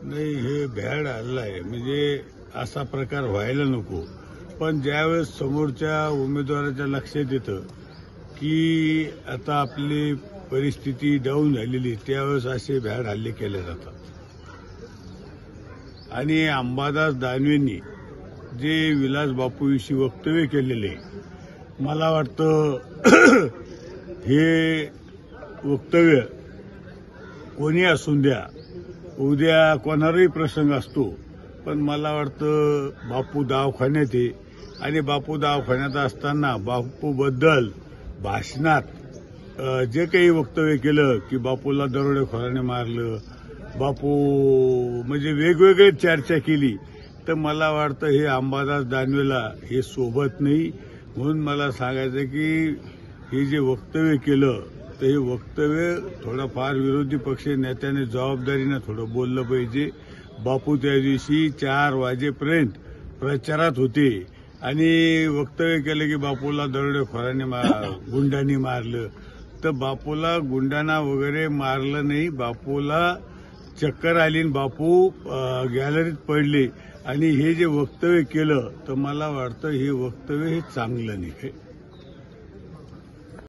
नाही, हे भ्याड हल्ला आहे. म्हणजे असा प्रकार व्हायला नको. पण ज्यावेळेस समोरच्या उमेदवाराच्या लक्षात येतं की आता आपली परिस्थिती डाऊन झालेली, त्यावेळेस असे भ्याड हल्ले केले जातात. आणि अंबादास दानवेंनी जे विलास बापूविषयी वक्तव्य केलेले, मला वाटतं हे वक्तव्य कोणी असून द्या, उद्या कोणालाही प्रसंग असतो, पण मला वाटतं बापू दवाखान्यात आहे आणि बापू दवाखान्यात असताना बापूबद्दल भाषणात जे काही वक्तव्य केलं की बापूला दरोडेखोराने मारलं, बापू म्हणजे वेगवेगळी चर्चा केली, तर मला वाटतं हे अंबादास दानवेला हे सोबत नाही. म्हणून मला सांगायचं की हे जे वक्तव्य केलं, तर हे वक्तव्य थोडंफार विरोधी पक्ष नेत्याने जबाबदारीनं थोडं बोललं पाहिजे. बापू त्या दिवशी 4 वाजेपर्यंत प्रचारात होते आणि वक्तव्य केलं की बापूला दरोडेखोराने गुंडांनी मारलं. तर बापूला गुंडांना वगैरे मारलं नाही, बापूला चक्कर आली आणि बापू गॅलरीत पडले. आणि हे जे वक्तव्य केलं, तर मला वाटतं हे वक्तव्य हे चांगलं नाही.